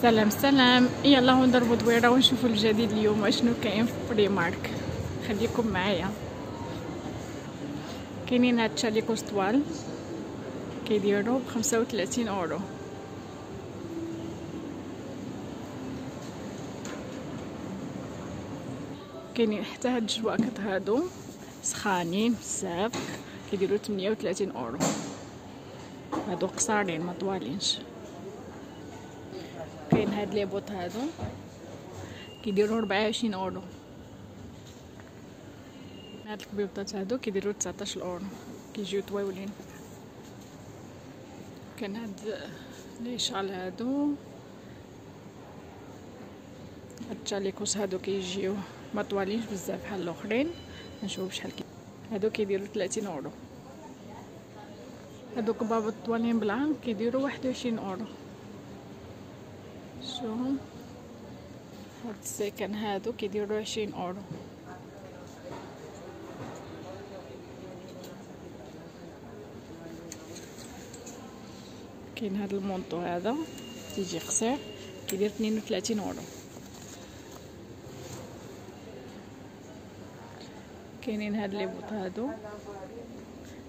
سلام سلام، يلا هو نضربوا دويره ونشوفوا الجديد اليوم اشنو كاين في بريمارك. خليكم معايا. كاينين هاد الشاليكوس طوال كيديروا ب35 اورو. كاينين حتى هاد الجواكط هادو سخانين بزاف كيديروا 38 اورو. هادو قصارين ما طوالينش. كاين هاد لي بوط هادو كيديروا 24 اورو. هاد الكبيبطات هادو كيديروا 19 اورو، كيجيو طويولين. كاين هاد لي شال هادو، هاد الشاليكوس هادو كيجيو ما طوالينش بزاف بحال الاخرين. نشوف شحال هادو كيديروا 30 اورو. هادو كبابط طوالين بالعام كيديروا 21 اورو. شوفهم هاد السيكن هادو كيديروا 20 اورو. كاين هاد المونطو هذا تيجي قصير كيدير 32 اورو. كاينين هاد لي بوط هادو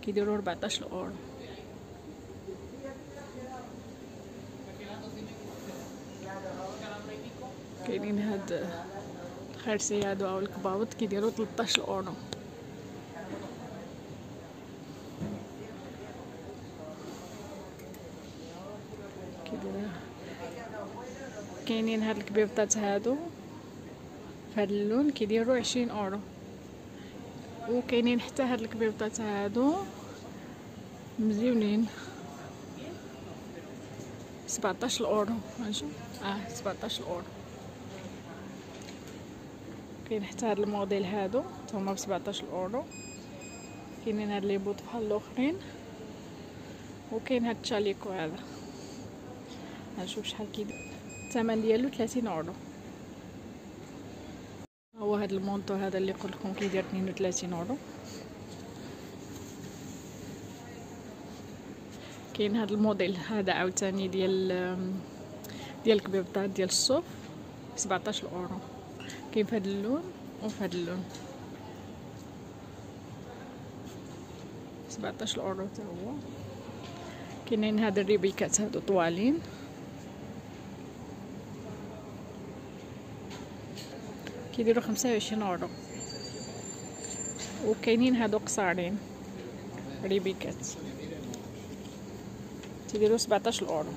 كيديروا 14 اورو. كاينين هاد الخرسي هادو او الكباوط كيديروا 13 اورو. كاينين هاد الكبيبطات هادو فهاد اللون كيديروا 20 اورو. وكاينين حتى هاد الكبيبطات هادو مزيونين 17 اورو. هانشوف 17 اورو. كاين حتى هاد الموديل هادو هما ب 17 اورو. كاينين هاد لي بوط بحال الاخرين. وكاين هاد الشاليكو هذا هنشوف شحال كيدير. الثمن ديالو 30 اورو. هو هاد المونطو هذا اللي قلت لكم كيدير 32 اورو. كاين هاد الموديل هذا عاوتاني ديال الكبيبطات ديال الصوف 17 اورو. كاين في هاد اللون وفي هاد اللون 17 اورو حتى هو. كاينين هاد الريبيكات هادو طوالين كيديروا 25 اورو. وكاينين هادو قصارين ريبيكات تيديروا 17 اورو.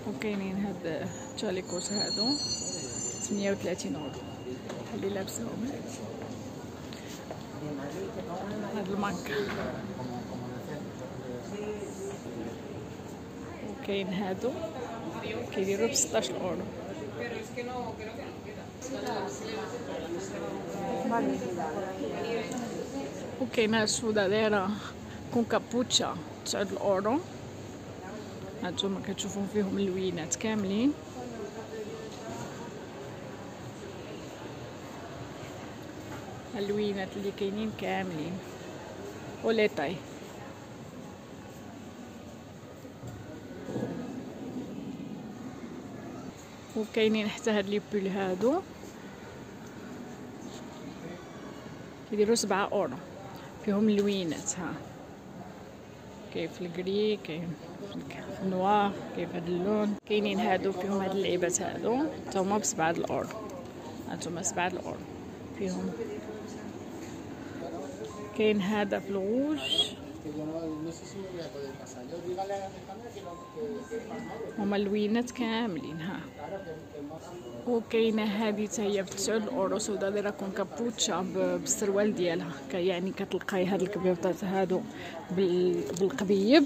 وكاينين هاد الشاليكوس هادو 38 اورو اللي لابسهم. هاد الماركة. وكاين هادو كيديروا ب 16 اورو. وكاينه السودا دايره كون كابوتشا 9 اورو. هانتوما كتشوفوا فيهم اللوينات كاملين. اللوينات اللي كاينين كاملين ولي طاي. وكاينين حتى هاد لي بول هادو كيديروا 7 اورو. فيهم اللوينات كاين في الكري، كاين في النوار، كاين في هاد اللون. كاينين هادو فيهم هاد اللعيبات هادو حتى هما ب7 اورو. هانتوما 7 اورو فيهم. كاين هذا في الغوج هما اللوينات كاملين وكاينه هذه حتى هي ب 9 اورو سودا دايره كون كابوتشا بالسروال ديالها. يعني كتلقاي هاد الكبيبطات هادو بالقبيب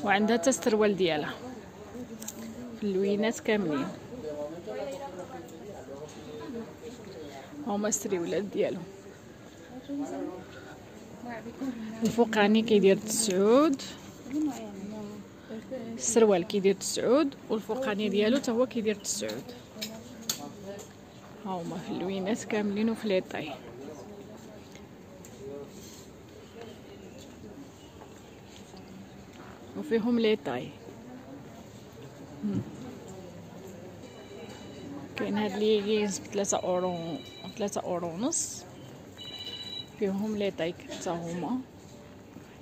وعندها حتى السروال ديالها في اللوينات كاملين. هما السريولات ديالهم. الفوقاني كيدير 9، السروال كيدير 9 والفوقاني ديالو حتى هو كيدير 9. ها هما في اللوينات كاملين وفي لي طاي. وفيهم لي طاي. كاين هاد ليغينز ب3 اورو ونص، فيهم لي طاي حتى هما.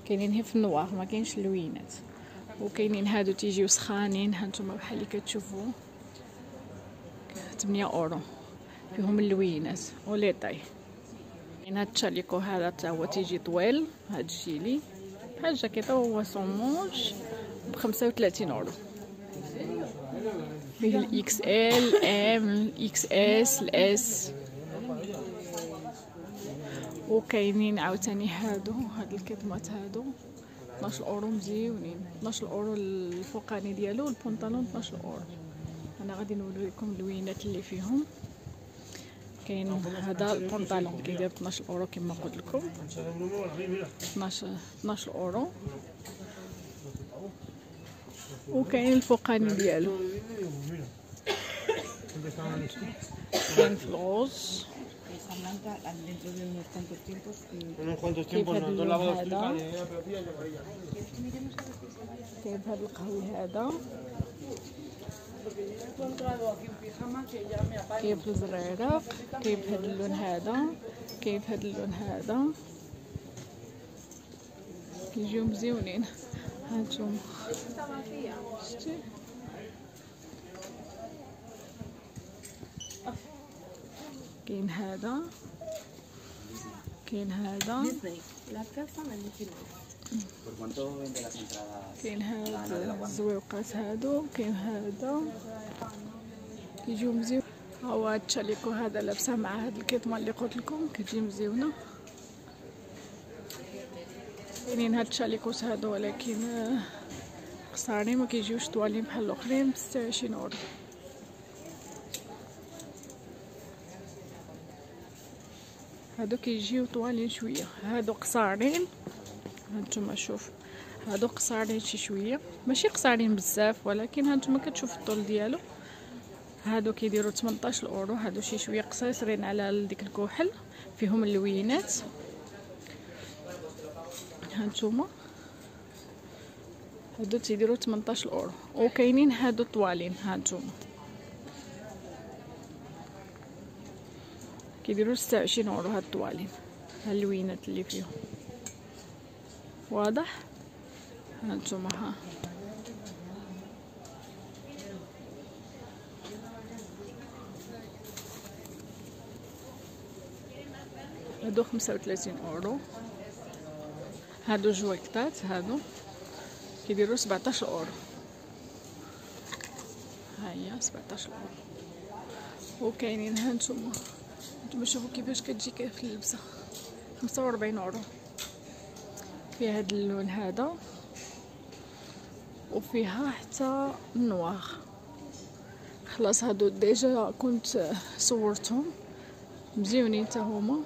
كاينين هي في النوار، ما كاينش اللوينات. وكاينين هادو تيجيو سخانين، هانتوما بحال اللي كتشوفوا 8 اورو، فيهم اللوينات ولي طاي. كاين هاد التشاليكو هذا حتى هو تيجي طويل، هاد الجيلي بحال الجاكيطه، وهو صومونج ب35 اورو. فيه الاكس ال، ام، الاكس اس، الاس. وكاينين عاوتاني هاد الكتمات هادو 12 اورو مزيونين. 12 اورو الفوقاني ديالو، والبنطلون 12 اورو. انا غادي نوري لكم اللوينات اللي فيهم. كاين هذا البنطلون كيدير 12 اورو كما قلت لكم، 12 اورو. وكاين الفوقاني ديالو، كاين في الغوز. كيف هاد اللون هذا، كيف هاد القهوي هذا، كيف الزريرق، كيف هاد اللون هذا، كيف هاد اللون هذا. كيجيو مزيونين. هانتوما شتي كاين هذا، كاين هذا، كاين هاد الزويقات هادو، كاين هذا كيجيو مزيون. ها هو هاد التشاليكو هذا لابسه مع هاد الكيطمه اللي قلت لكم كتجي مزيونه. كاينين هاد التشاليكوس هادو ولكن قصارين، ما كيجيوش طوالين بحال الاخرين، ب26 اورو. هادو كيجيو طوالين شويه، هادو قصارين. هانتوما شوف، هادو قصارين شي شويه، ماشي قصارين بزاف، ولكن هانتوما كتشوف الطول ديالو. هادو كيديروا 18 اورو. هادو شي شويه قصيصرين على ديك الكحل، فيهم اللوينات. هانتوما هادو تيديروا 18 اورو. وكاينين هادو طوالين، هانتوما كيديروا 26 اورو. هاد الطوالين، ها اللوينات اللي فيهم واضح. هانتوما ها هادو 35 اورو. هادو جويكطات، هادو كيديروا 17 اورو. هيا 17 اورو. وكاينين هانتوما شوفوا كيفاش كتجي في اللبسه، 45 اورو. فيها هاد اللون هذا، وفيها حتى النوار. خلاص هادو ديجا كنت صورتهم، مزيونين حتى هما.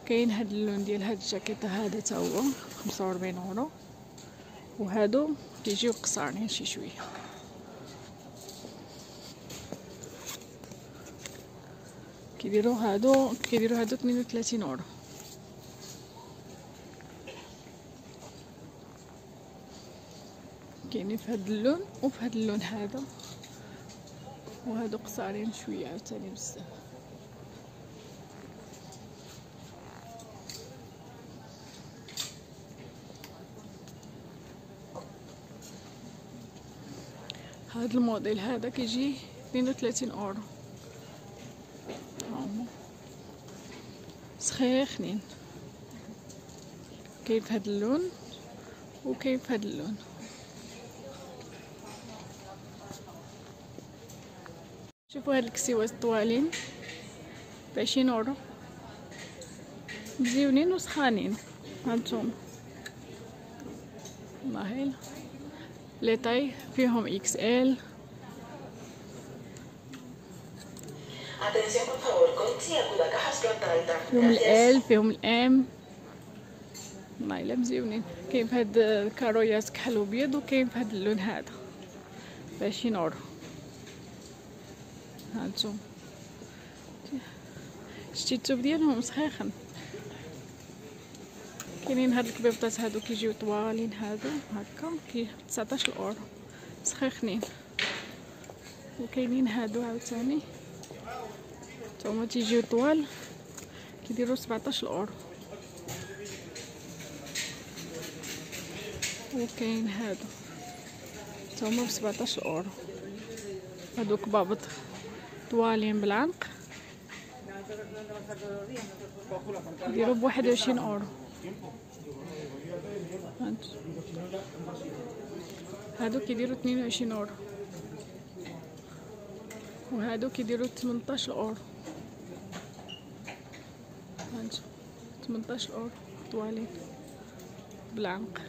كاين هاد اللون ديال هاد الجاكيطه هذا حتى هو 45 اورو. وهادو كيجيو قصارين شي شويه. كيديروا هادو 32 اورو. كاينين في هاد اللون وفي هاد اللون هذا. وهادو قصارين شويه عاوتاني بزاف. هاد الموديل هذا كيجي 32 اورو. سخيخنين. كاين في هاد اللون وكاين في هاد اللون. شوفوا هاد الكسيوات الطوالين ب20 اورو، مزيونين وسخانين. هانتوما ماهيل لي طاي، فيهم اكس ال. فيهم ال، فيهم الام. والله الا مزيونين. كاين في هاد الكارويات كحل وبيض، وكاين في هاد اللون هذا ب20 اورو. هانتوما شتي الثوب ديالهم سخيخن. كاينين هاد الكبيبطات هادو كيجيو طوالين هادو هكا 19 اورو سخيخنين. وكاينين هادو عاوتاني هما تيجيو طوال كيديروا 17 اورو. وكاين هادو هما ب 17 اورو. هادو كبابط طوالين بالعنق يديروا ب 21 اورو. هادو كيديروا 22 اورو وهادو كيديروا 18 اورو. 18 اورو طوالين بالعنق.